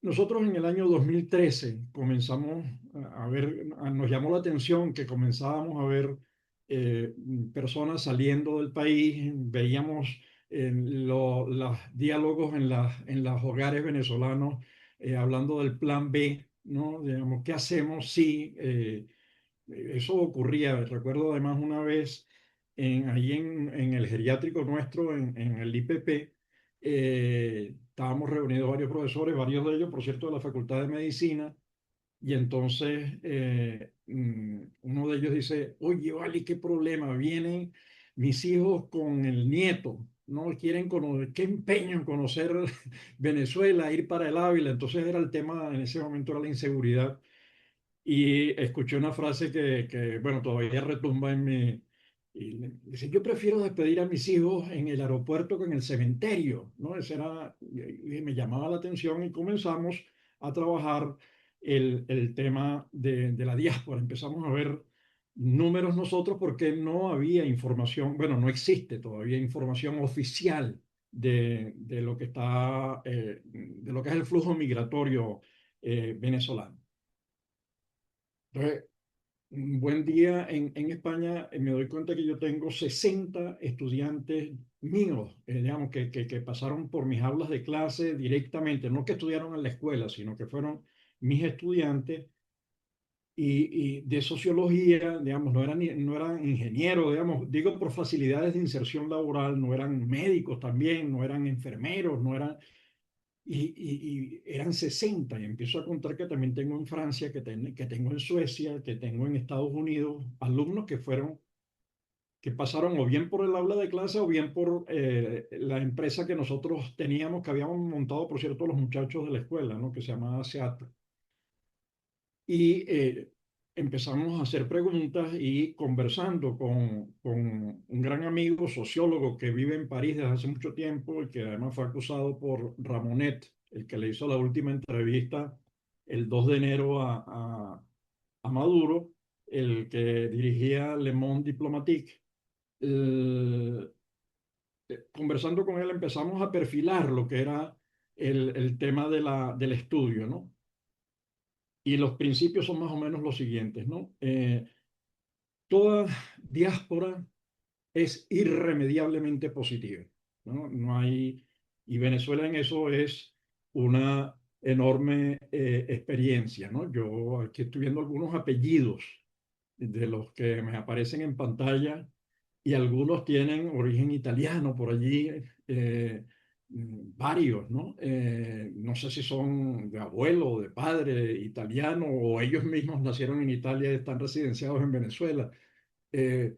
Nosotros en el año 2013 comenzamos a ver, nos llamó la atención que comenzábamos a ver eh, personas saliendo del país, veíamos los diálogos en los hogares venezolanos hablando del plan B, ¿no? Digamos, ¿qué hacemos si eso ocurría? Recuerdo además una vez ahí en el geriátrico nuestro, en el IPP, estábamos reunidos varios profesores, varios de ellos, por cierto, de la Facultad de Medicina, y entonces uno de ellos dice, oye, vale, qué problema, vienen mis hijos con el nieto, ¿no? Quieren conocer, qué empeño en conocer Venezuela, ir para el Ávila. Entonces era el tema, en ese momento era la inseguridad. Y escuché una frase bueno, todavía retumba en mi... Dice, yo prefiero despedir a mis hijos en el aeropuerto que en el cementerio, ¿no? Ese era, y me llamaba la atención y comenzamos a trabajar el tema de la diáspora. Empezamos a ver números nosotros porque no había información, bueno, no existe todavía información oficial de lo que está, de lo que es el flujo migratorio venezolano. Entonces, un buen día en España, me doy cuenta que yo tengo 60 estudiantes míos, digamos, que pasaron por mis aulas de clase directamente, no que estudiaron en la escuela, sino que fueron mis estudiantes y de sociología, digamos, no eran ingenieros, digamos, digo por facilidades de inserción laboral, no eran médicos también, no eran enfermeros, no eran y eran 60 y empiezo a contar que también tengo en Francia, que tengo en Suecia, que tengo en Estados Unidos, alumnos que pasaron o bien por el aula de clase o bien por la empresa que nosotros teníamos, que habíamos montado, por cierto, los muchachos de la escuela, ¿no? Que se llamaba SEAT. Y empezamos a hacer preguntas y conversando con un gran amigo sociólogo que vive en París desde hace mucho tiempo y que además fue acusado por Ramonet, el que le hizo la última entrevista el 2 de enero a Maduro, el que dirigía Le Monde Diplomatique. Eh, Conversando con él empezamos a perfilar lo que era el tema del estudio, ¿no? Y los principios son más o menos los siguientes, ¿no? Toda diáspora es irremediablemente positiva, ¿no? No hay, y Venezuela en eso es una enorme experiencia, ¿no? Yo aquí estoy viendo algunos apellidos de los que me aparecen en pantalla y algunos tienen origen italiano por allí, varios, ¿no? No sé si son de abuelo o de padre italiano o ellos mismos nacieron en Italia y están residenciados en Venezuela. Eh,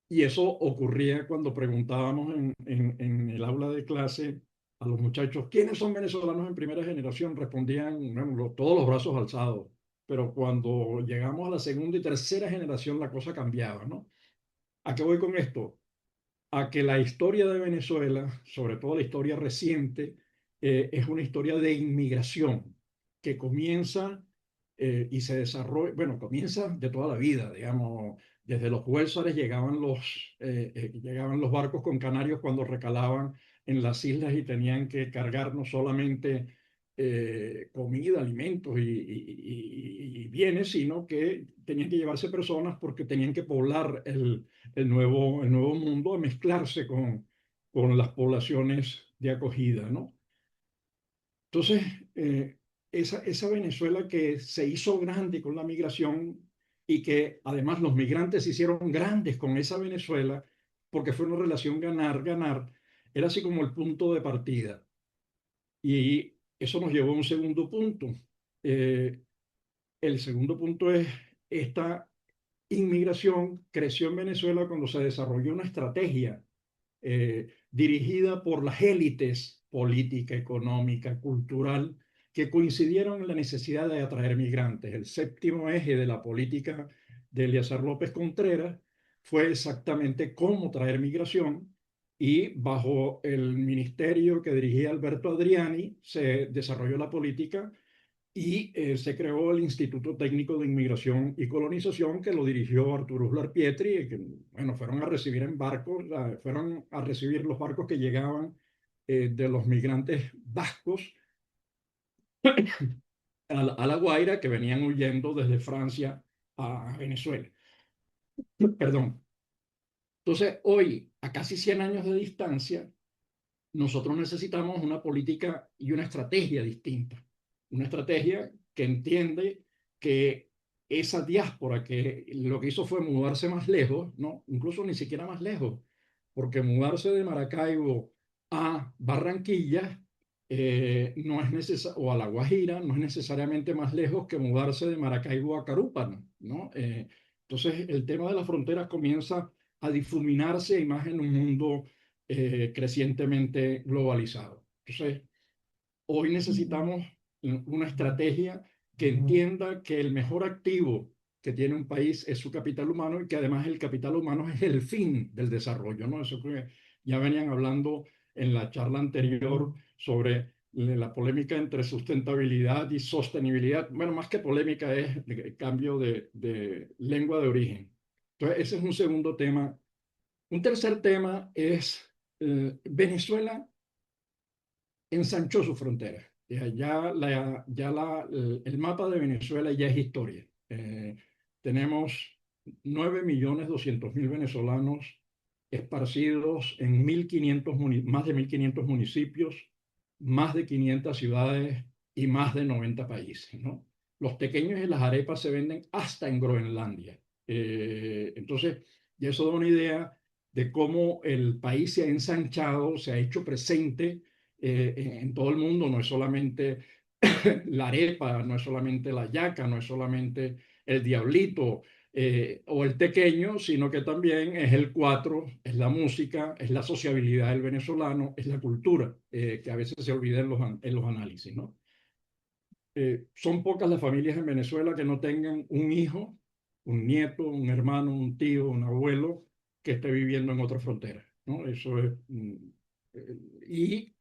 y eso ocurría cuando preguntábamos en el aula de clase a los muchachos, ¿quiénes son venezolanos en primera generación? Respondían, bueno, todos los brazos alzados. Pero cuando llegamos a la segunda y tercera generación, la cosa cambiaba, ¿no? ¿A qué voy con esto? A que la historia de Venezuela, sobre todo la historia reciente, es una historia de inmigración que comienza y se desarrolla, bueno, comienza de toda la vida, digamos, desde los Huélsares llegaban los barcos con canarios cuando recalaban en las islas y tenían que cargar no solamente comida, alimentos y bienes, sino que tenían que llevarse personas porque tenían que poblar el nuevo mundo, a mezclarse con las poblaciones de acogida, ¿no? Entonces, esa Venezuela que se hizo grande con la migración y que además los migrantes se hicieron grandes con esa Venezuela, porque fue una relación ganar-ganar, era así como el punto de partida. Y eso nos llevó a un segundo punto. Eh, el segundo punto es esta inmigración creció en Venezuela cuando se desarrolló una estrategia dirigida por las élites política, económica, cultural, que coincidieron en la necesidad de atraer migrantes. El séptimo eje de la política de Eliezer López Contreras fue exactamente cómo traer migración y bajo el ministerio que dirigía Alberto Adriani se desarrolló la política y se creó el Instituto Técnico de Inmigración y Colonización, que lo dirigió Arturo Uslar Pietri, que bueno, fueron a recibir en barcos, fueron a recibir los barcos que llegaban de los migrantes vascos a La Guaira, que venían huyendo desde Francia a Venezuela. Perdón. Entonces, hoy, a casi 100 años de distancia, nosotros necesitamos una política y una estrategia distinta. Una estrategia que entiende que esa diáspora que lo que hizo fue mudarse más lejos, no, incluso ni siquiera más lejos, porque mudarse de Maracaibo a Barranquilla no es necesario, o a La Guajira, no es necesariamente más lejos que mudarse de Maracaibo a Carúpano, ¿no? Entonces, el tema de las fronteras comienza a difuminarse y más en un mundo crecientemente globalizado. Entonces, hoy necesitamos una estrategia que entienda que el mejor activo que tiene un país es su capital humano y que además el capital humano es el fin del desarrollo, ¿no? Eso que ya venían hablando en la charla anterior sobre la polémica entre sustentabilidad y sostenibilidad. Bueno, más que polémica es cambio de lengua de origen. Entonces, ese es un segundo tema. Un tercer tema es Venezuela ensanchó su frontera. El mapa de Venezuela ya es historia. Tenemos 9.200.000 venezolanos esparcidos en más de 1.500 municipios, más de 500 ciudades y más de 90 países, ¿no? Los pequeños y las arepas se venden hasta en Groenlandia. Entonces, ya eso da una idea de cómo el país se ha ensanchado, se ha hecho presente en todo el mundo. No es solamente la arepa, no es solamente la yaca, no es solamente el diablito o el tequeño, sino que también es el cuatro, es la música, es la sociabilidad del venezolano, es la cultura, que a veces se olvida en los análisis, ¿no? Son pocas las familias en Venezuela que no tengan un hijo, un nieto, un hermano, un tío, un abuelo que esté viviendo en otra frontera, ¿no? Eso es, eh, y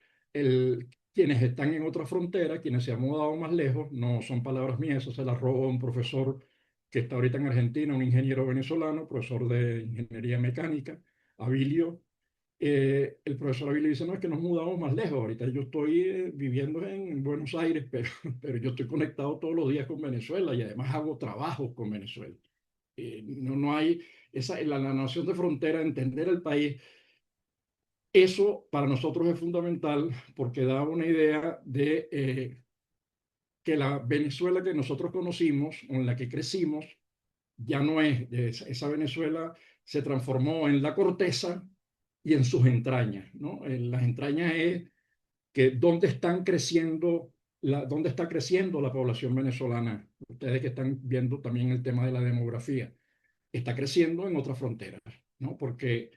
quienes están en otra frontera, quienes se han mudado más lejos, no son palabras mías, eso se las robó un profesor que está ahorita en Argentina, un ingeniero venezolano, profesor de ingeniería mecánica, Abilio. El profesor Ávila dice, no, es que nos mudamos más lejos. Ahorita yo estoy viviendo en Buenos Aires, pero yo estoy conectado todos los días con Venezuela y además hago trabajos con Venezuela. No hay la noción de frontera, entender el país. Eso para nosotros es fundamental porque da una idea de que la Venezuela que nosotros conocimos, con la que crecimos, ya no es, esa Venezuela se transformó en la corteza y en sus entrañas, ¿no? En las entrañas es que dónde está creciendo la población venezolana. Ustedes que están viendo también el tema de la demografía, está creciendo en otras fronteras, ¿no? Porque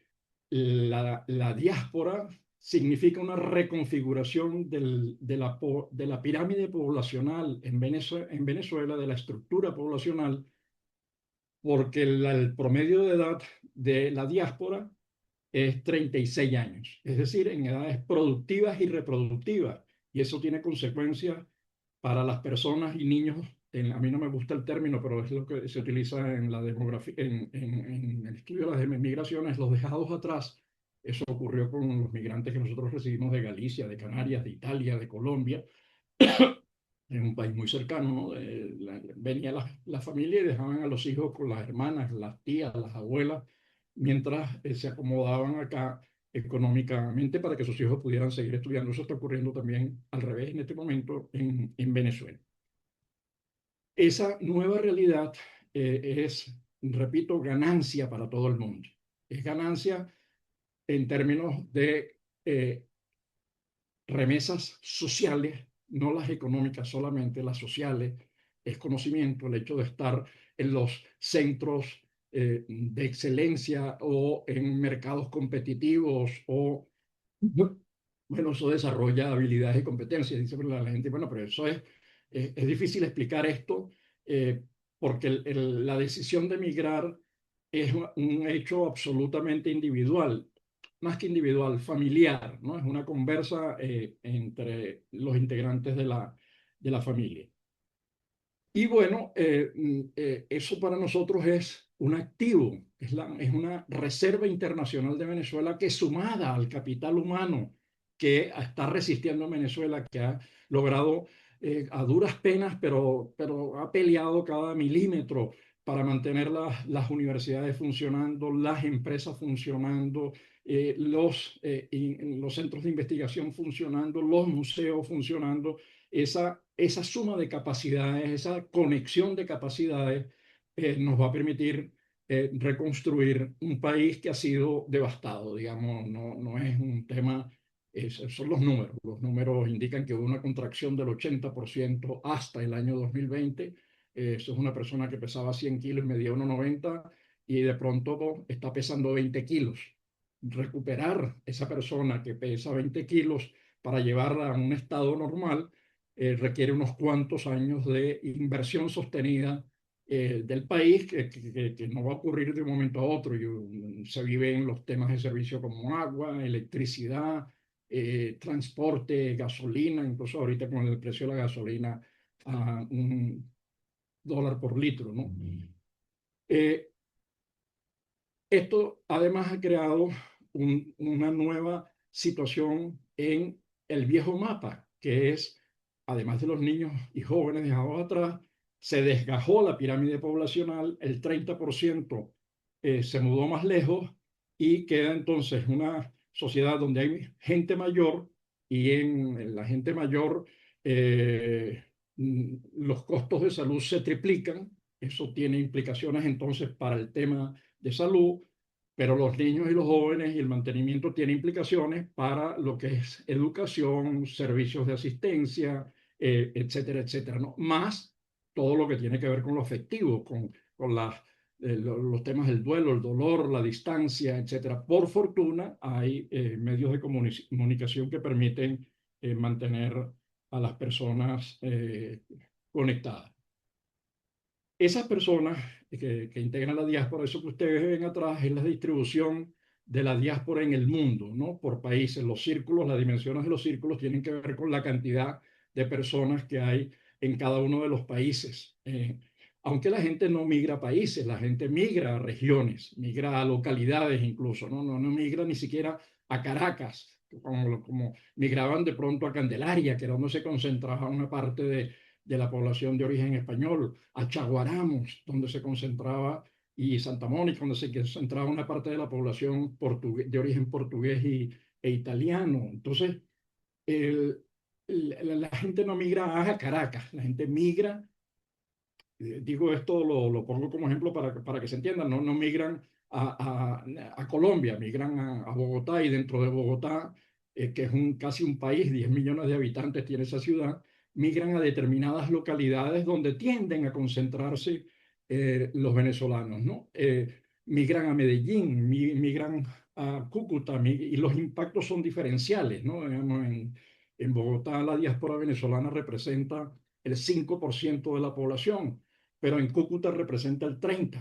la diáspora significa una reconfiguración de la pirámide poblacional en Venezuela, de la estructura poblacional, porque el promedio de edad de la diáspora es 36 años, es decir, en edades productivas y reproductivas. Y eso tiene consecuencias para las personas y niños. A mí no me gusta el término, pero es lo que se utiliza en la demografía, en el estudio de las migraciones, los dejados atrás. Eso ocurrió con los migrantes que nosotros recibimos de Galicia, de Canarias, de Italia, de Colombia, en un país muy cercano, ¿no? Venía la familia y dejaban a los hijos con las hermanas, las tías, las abuelas, mientras se acomodaban acá económicamente para que sus hijos pudieran seguir estudiando. Eso está ocurriendo también al revés en este momento en Venezuela. Esa nueva realidad es, repito, ganancia para todo el mundo. Es ganancia en términos de remesas sociales, no las económicas solamente, las sociales, es conocimiento, el hecho de estar en los centros de excelencia o en mercados competitivos o, bueno, eso desarrolla habilidades y competencias. Dice la gente, bueno, pero eso es difícil explicar esto porque la decisión de emigrar es un hecho absolutamente individual, más que individual, familiar, ¿no? Es una conversa entre los integrantes de la familia. Y bueno, eso para nosotros es un activo, es una reserva internacional de Venezuela que sumada al capital humano que está resistiendo en Venezuela, que ha logrado a duras penas, pero ha peleado cada milímetro para mantener las universidades funcionando, las empresas funcionando, los centros de investigación funcionando, los museos funcionando. Esa suma de capacidades, esa conexión de capacidades nos va a permitir reconstruir un país que ha sido devastado, digamos, no es un tema, son los números. Los números indican que hubo una contracción del 80% hasta el año 2020. Eso es una persona que pesaba 100 kilos y medía 1,90 y de pronto está pesando 20 kilos. Recuperar esa persona que pesa 20 kilos para llevarla a un estado normal requiere unos cuantos años de inversión sostenida del país que no va a ocurrir de un momento a otro. Se vive en los temas de servicio como agua, electricidad, transporte, gasolina, incluso ahorita con el precio de la gasolina a $1 por litro, ¿no? Eh, Esto además ha creado una nueva situación en el viejo mapa, que es, además de los niños y jóvenes dejados atrás, se desgajó la pirámide poblacional, el 30% se mudó más lejos y queda entonces una sociedad donde hay gente mayor y en la gente mayor los costos de salud se triplican. Eso tiene implicaciones entonces para el tema de salud, pero los niños y los jóvenes y el mantenimiento tiene implicaciones para lo que es educación, servicios de asistencia, etcétera, etcétera, ¿no? Más todo lo que tiene que ver con lo afectivo, con los temas del duelo, el dolor, la distancia, etcétera. Por fortuna, hay medios de comunicación que permiten mantener a las personas conectadas. Esas personas que integran la diáspora, eso que ustedes ven atrás es la distribución de la diáspora en el mundo, ¿no? Por países. Los círculos, las dimensiones de los círculos tienen que ver con la cantidad de personas que hay en cada uno de los países. Aunque la gente no migra a países, la gente migra a regiones, migra a localidades incluso, ¿no? No migra ni siquiera a Caracas, como migraban de pronto a Candelaria, que era donde se concentraba una parte de la población de origen español, a Chaguaramos, donde se concentraba, y Santa Mónica, donde se concentraba una parte de la población de origen portugués e italiano. Entonces, el, la gente no migra a Caracas, la gente migra, digo esto, lo pongo como ejemplo para que se entienda, no migran a Colombia, migran a Bogotá y dentro de Bogotá, que es casi un país, 10 millones de habitantes tiene esa ciudad, migran a determinadas localidades donde tienden a concentrarse los venezolanos, ¿no? Migran a Medellín, migran a Cúcuta y los impactos son diferenciales, ¿no? Digamos, en Bogotá la diáspora venezolana representa el 5% de la población, pero en Cúcuta representa el 30%.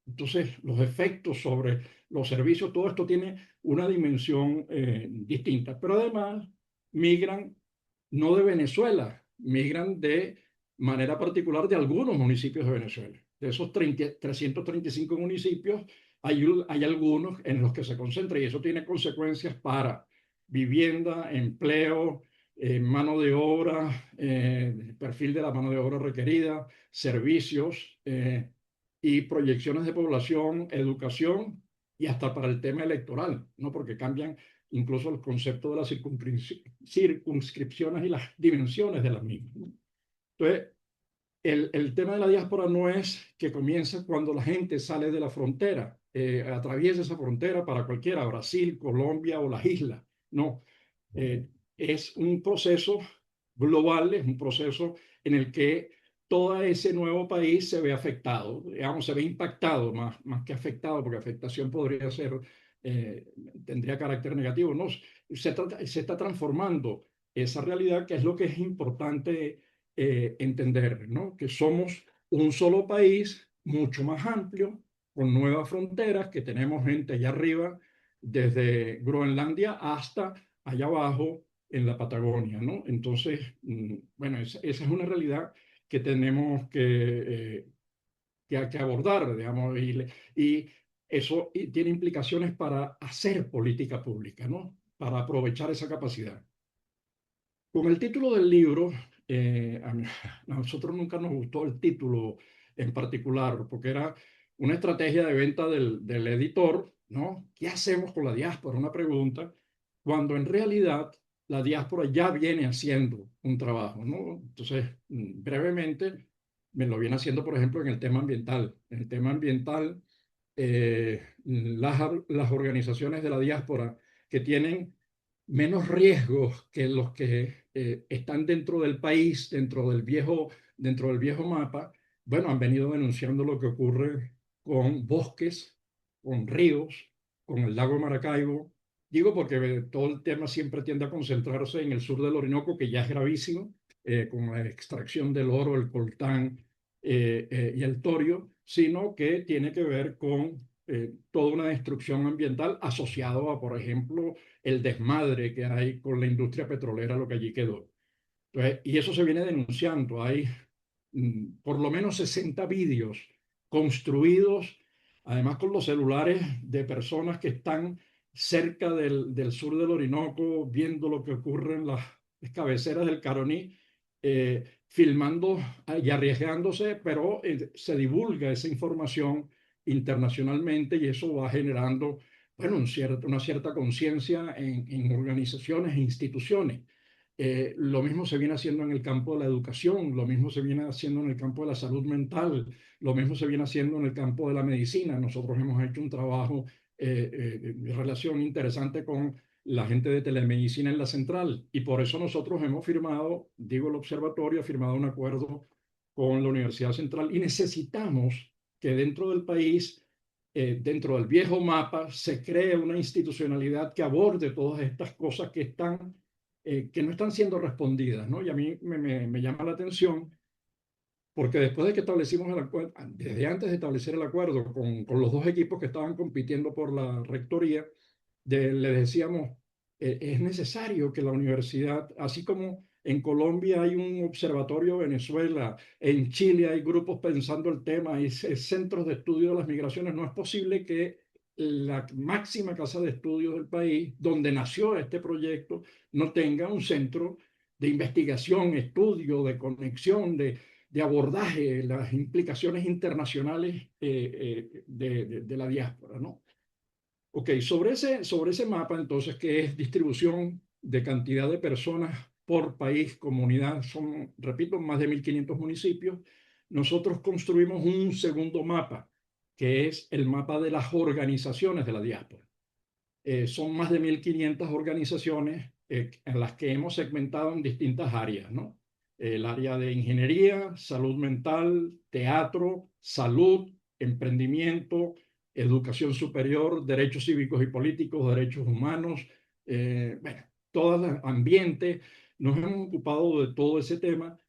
Entonces, los efectos sobre los servicios, todo esto tiene una dimensión distinta. Pero además, migran no de Venezuela, migran de manera particular de algunos municipios de Venezuela. De esos 335 municipios, hay algunos en los que se concentra y eso tiene consecuencias para vivienda, empleo, mano de obra, perfil de la mano de obra requerida, servicios y proyecciones de población, educación y hasta para el tema electoral, ¿no? Porque cambian incluso el concepto de las circunscripciones y las dimensiones de las mismas, ¿no? Entonces, el tema de la diáspora no es que comienza cuando la gente sale de la frontera, atraviesa esa frontera para cualquiera, Brasil, Colombia o las islas. No, es un proceso global, es un proceso en el que todo ese nuevo país se ve afectado, digamos, se ve impactado más que afectado, porque afectación podría ser, eh, tendría carácter negativo, no, se está transformando esa realidad, que es lo que es importante entender, ¿no? Que somos un solo país mucho más amplio, con nuevas fronteras, que tenemos gente allá arriba, desde Groenlandia hasta allá abajo en la Patagonia, ¿no? Entonces, bueno, esa es una realidad que tenemos que abordar, digamos, y eso tiene implicaciones para hacer política pública, ¿no? Para aprovechar esa capacidad. Con el título del libro, a nosotros nunca nos gustó el título en particular, porque era una estrategia de venta del editor, ¿no? ¿Qué hacemos con la diáspora? Una pregunta, cuando en realidad la diáspora ya viene haciendo un trabajo, ¿no? Entonces, brevemente, me lo viene haciendo, por ejemplo, en el tema ambiental. En el tema ambiental, las organizaciones de la diáspora que tienen menos riesgos que los que están dentro del país, dentro del viejo mapa, bueno, han venido denunciando lo que ocurre con bosques, con ríos, con el lago Maracaibo. Digo porque todo el tema siempre tiende a concentrarse en el sur del Orinoco, que ya es gravísimo, con la extracción del oro, el coltán y el torio, sino que tiene que ver con toda una destrucción ambiental asociado a, por ejemplo, el desmadre que hay con la industria petrolera, lo que allí quedó. Entonces, y eso se viene denunciando. Hay por lo menos 60 vídeos construidos, además con los celulares de personas que están cerca del sur del Orinoco, viendo lo que ocurre en las cabeceras del Caroní, filmando y arriesgándose, pero se divulga esa información internacionalmente y eso va generando, bueno, una cierta conciencia en organizaciones e instituciones. Lo mismo se viene haciendo en el campo de la educación, lo mismo se viene haciendo en el campo de la salud mental, lo mismo se viene haciendo en el campo de la medicina. Nosotros hemos hecho un trabajo de relación interesante con la gente de telemedicina en la central y por eso nosotros hemos firmado, digo el observatorio, ha firmado un acuerdo con la Universidad Central y necesitamos que dentro del país, dentro del viejo mapa, se cree una institucionalidad que aborde todas estas cosas que no están siendo respondidas, ¿no? Y a mí me llama la atención porque después de que establecimos el acuerdo, desde antes de establecer el acuerdo con los dos equipos que estaban compitiendo por la rectoría, le decíamos, es necesario que la universidad, así como en Colombia hay un observatorio de Venezuela, en Chile hay grupos pensando el tema, hay centros de estudio de las migraciones, no es posible que la máxima casa de estudios del país, donde nació este proyecto, no tenga un centro de investigación, estudio, de conexión, de abordaje, las implicaciones internacionales de la diáspora, ¿no? Ok, sobre ese mapa, entonces, que es distribución de cantidad de personas por país, comunidad, son, repito, más de 1.500 municipios, nosotros construimos un segundo mapa, que es el mapa de las organizaciones de la diáspora. Son más de 1.500 organizaciones en las que hemos segmentado en distintas áreas, ¿no? El área de ingeniería, salud mental, teatro, salud, emprendimiento, educación superior, derechos cívicos y políticos, derechos humanos, bueno, todo el ambiente. Nos hemos ocupado de todo ese tema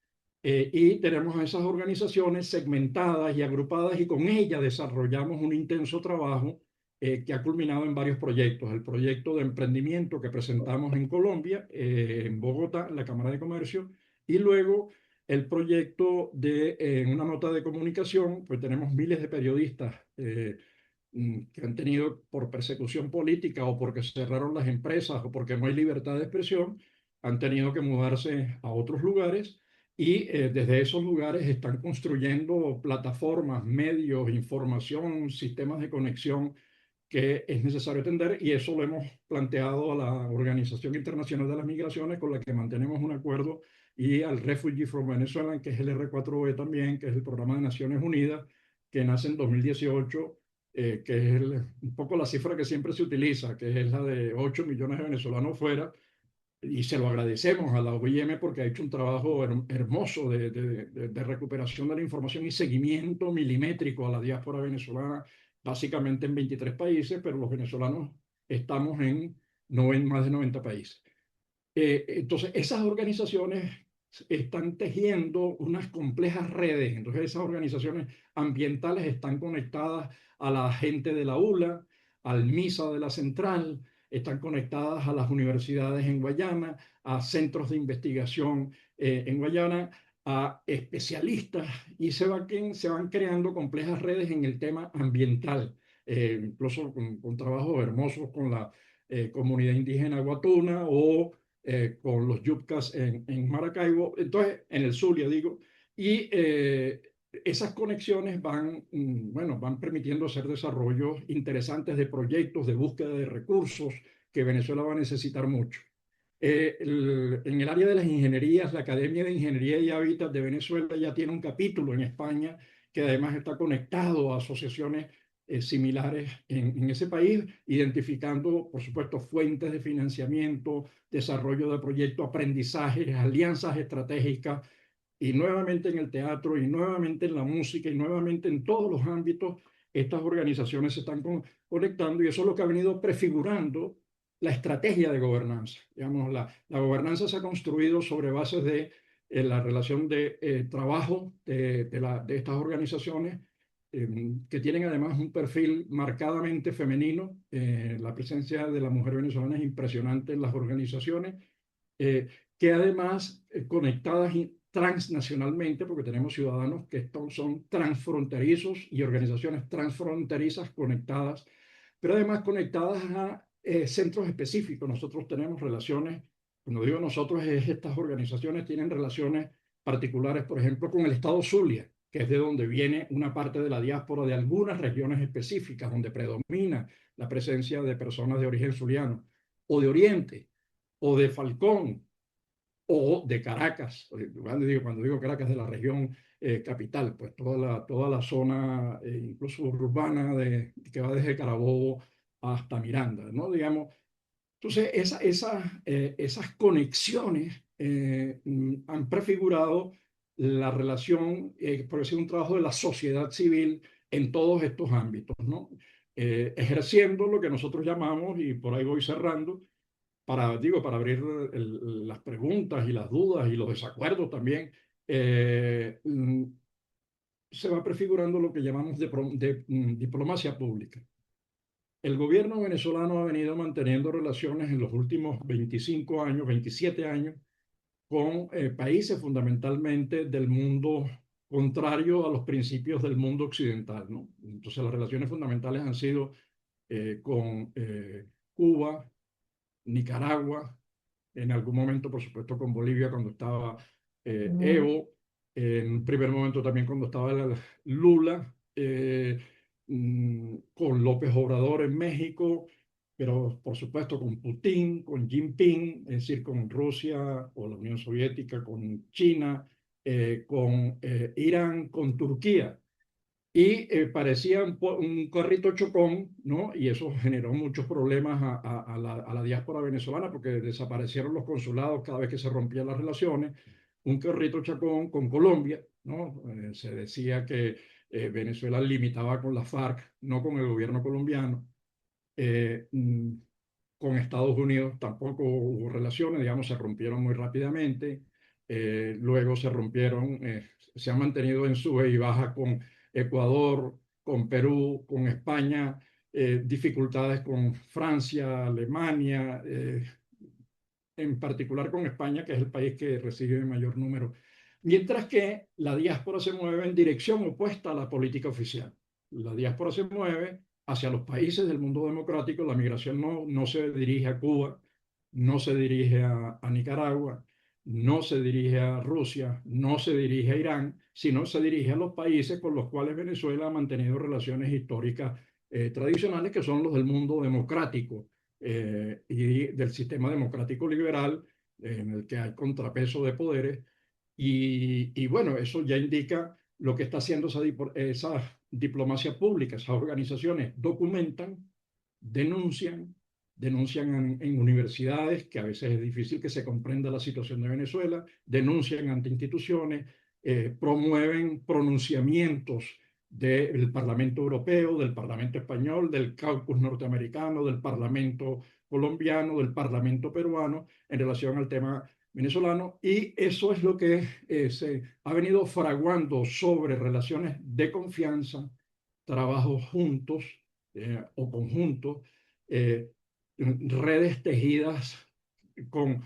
y tenemos a esas organizaciones segmentadas y agrupadas y con ellas desarrollamos un intenso trabajo que ha culminado en varios proyectos. El proyecto de emprendimiento que presentamos en Colombia, en Bogotá, en la Cámara de Comercio, y luego el proyecto de una nota de comunicación, pues tenemos miles de periodistas que han tenido por persecución política o porque cerraron las empresas o porque no hay libertad de expresión, han tenido que mudarse a otros lugares y desde esos lugares están construyendo plataformas, medios, información, sistemas de conexión que es necesario atender y eso lo hemos planteado a la Organización Internacional de las Migraciones con la que mantenemos un acuerdo y al Refugee from Venezuela, que es el R4B también, que es el programa de Naciones Unidas, que nace en 2018, que es un poco la cifra que siempre se utiliza, que es la de 8 millones de venezolanos fuera, y se lo agradecemos a la OIM porque ha hecho un trabajo hermoso de recuperación de la información y seguimiento milimétrico a la diáspora venezolana, básicamente en 23 países, pero los venezolanos estamos en más de 90 países. Entonces, esas organizaciones están tejiendo unas complejas redes. Entonces, esas organizaciones ambientales están conectadas a la gente de la ULA, al MISA de la Central, están conectadas a las universidades en Guayana, a centros de investigación en Guayana, a especialistas, y se van creando complejas redes en el tema ambiental, incluso con trabajos hermosos con la comunidad indígena Guatuna o con los Yupkas en Maracaibo, entonces en el Zulia digo, y esas conexiones van, bueno, van permitiendo hacer desarrollos interesantes de proyectos de búsqueda de recursos que Venezuela va a necesitar mucho. En el área de las ingenierías, la Academia de Ingeniería y Hábitat de Venezuela ya tiene un capítulo en España que además está conectado a asociaciones similares en ese país, identificando, por supuesto, fuentes de financiamiento, desarrollo de proyectos, aprendizajes, alianzas estratégicas, y nuevamente en el teatro, y nuevamente en la música, y nuevamente en todos los ámbitos, estas organizaciones se están conectando, y eso es lo que ha venido prefigurando la estrategia de gobernanza. Digamos, la gobernanza se ha construido sobre bases de la relación de trabajo de estas organizaciones, que tienen además un perfil marcadamente femenino. La presencia de la mujer venezolana es impresionante en las organizaciones, que además conectadas transnacionalmente, porque tenemos ciudadanos que son transfronterizos y organizaciones transfronterizas conectadas, pero además conectadas a centros específicos. Nosotros tenemos relaciones, cuando digo nosotros, es estas organizaciones tienen relaciones particulares, por ejemplo, con el estado Zulia, que es de donde viene una parte de la diáspora de algunas regiones específicas, donde predomina la presencia de personas de origen zuliano, o de Oriente, o de Falcón, o de Caracas. Cuando digo Caracas, de la región capital, pues toda la zona, incluso urbana, que va desde Carabobo hasta Miranda, ¿no? Digamos, entonces, esas conexiones han prefigurado la relación, porque ha sido un trabajo de la sociedad civil en todos estos ámbitos, ¿no? Ejerciendo lo que nosotros llamamos, y por ahí voy cerrando, para abrir las preguntas y las dudas y los desacuerdos también, se va prefigurando lo que llamamos diplomacia pública. El gobierno venezolano ha venido manteniendo relaciones en los últimos 25 años, 27 años, con países fundamentalmente del mundo contrario a los principios del mundo occidental, ¿no? Entonces las relaciones fundamentales han sido con Cuba, Nicaragua, en algún momento, por supuesto, con Bolivia cuando estaba Evo, en un primer momento también cuando estaba Lula, con López Obrador en México, pero por supuesto con Putin, con Jinping, es decir, con Rusia o la Unión Soviética, con China, con Irán, con Turquía. Y parecía un carrito chocón, ¿no? Y eso generó muchos problemas a la diáspora venezolana, porque desaparecieron los consulados cada vez que se rompían las relaciones. Un carrito chocón con Colombia, ¿no? Se decía que Venezuela limitaba con la FARC, no con el gobierno colombiano. Eh, mm, con Estados Unidos tampoco hubo relaciones, digamos, se rompieron muy rápidamente. Luego se rompieron, se han mantenido en sube y baja con Ecuador, con Perú, con España, dificultades con Francia, Alemania, en particular con España, que es el país que recibe mayor número. Mientras que la diáspora se mueve en dirección opuesta a la política oficial. La diáspora se mueve hacia los países del mundo democrático. La migración no se dirige a Cuba, no se dirige a Nicaragua, no se dirige a Rusia, no se dirige a Irán, sino se dirige a los países con los cuales Venezuela ha mantenido relaciones históricas tradicionales, que son los del mundo democrático y del sistema democrático liberal, en el que hay contrapeso de poderes. Y bueno, eso ya indica lo que está haciendo esa diplomacia pública. Esas organizaciones documentan, denuncian, denuncian en universidades, que a veces es difícil que se comprenda la situación de Venezuela, denuncian ante instituciones, promueven pronunciamientos del Parlamento Europeo, del Parlamento Español, del Caucus norteamericano, del Parlamento colombiano, del Parlamento peruano en relación al tema venezolano, y eso es lo que se ha venido fraguando sobre relaciones de confianza, trabajos juntos o conjuntos, eh, redes tejidas con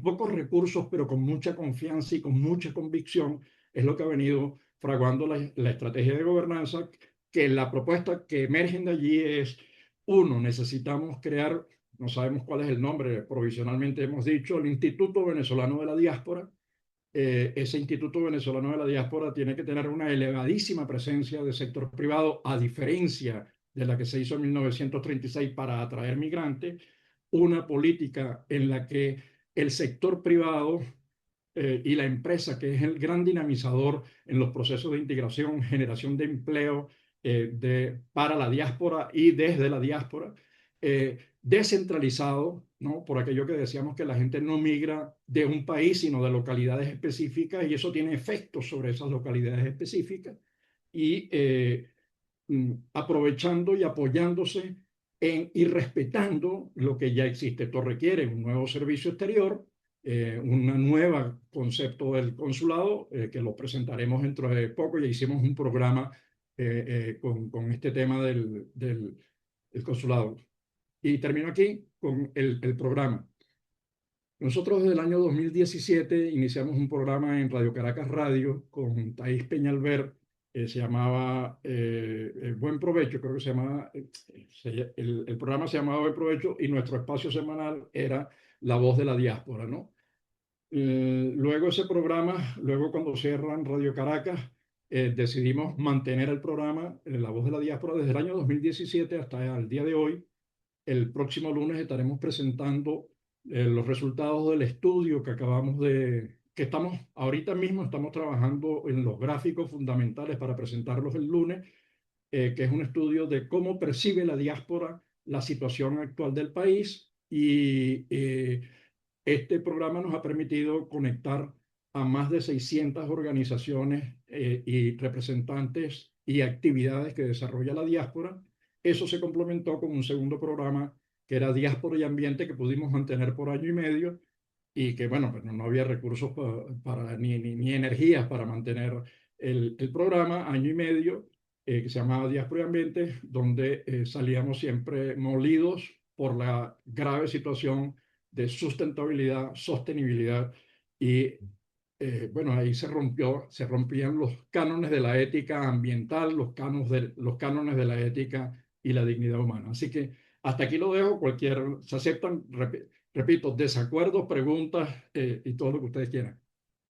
pocos recursos, pero con mucha confianza y con mucha convicción, es lo que ha venido fraguando la estrategia de gobernanza, que la propuesta que emergen de allí es, uno, necesitamos crear no sabemos cuál es el nombre, provisionalmente hemos dicho, el Instituto Venezolano de la Diáspora. Ese Instituto Venezolano de la Diáspora tiene que tener una elevadísima presencia de sector privado, a diferencia de la que se hizo en 1936 para atraer migrantes, una política en la que el sector privado y la empresa, que es el gran dinamizador en los procesos de integración, generación de empleo para la diáspora y desde la diáspora, descentralizado, ¿no? Por aquello que decíamos que la gente no migra de un país, sino de localidades específicas, y eso tiene efectos sobre esas localidades específicas, y aprovechando y apoyándose y respetando lo que ya existe. Esto requiere un nuevo servicio exterior, un nuevo concepto del consulado, que lo presentaremos dentro de poco. Ya hicimos un programa con este tema del consulado. Y termino aquí con el programa. Nosotros desde el año 2017 iniciamos un programa en Radio Caracas Radio con Thais Peñalver, se llamaba Buen Provecho, creo que se llamaba, el programa se llamaba Buen Provecho, y nuestro espacio semanal era La Voz de la Diáspora, ¿no? Luego ese programa, luego cuando cierran Radio Caracas, decidimos mantener el programa La Voz de la Diáspora desde el año 2017 hasta el día de hoy. El próximo lunes estaremos presentando los resultados del estudio que estamos, ahorita mismo estamos trabajando en los gráficos fundamentales para presentarlos el lunes, que es un estudio de cómo percibe la diáspora la situación actual del país. Y este programa nos ha permitido conectar a más de 600 organizaciones y representantes y actividades que desarrolla la diáspora. Eso se complementó con un segundo programa que era Diáspora y Ambiente, que pudimos mantener por año y medio, y que, bueno, pues no había recursos ni energías para mantener el programa año y medio, que se llamaba Diáspora y Ambiente, donde salíamos siempre molidos por la grave situación de sustentabilidad, sostenibilidad, y bueno, ahí se rompían los cánones de la ética ambiental, los cánones de la ética y la dignidad humana. Así que hasta aquí lo dejo. Se aceptan, repito, desacuerdos, preguntas y todo lo que ustedes quieran.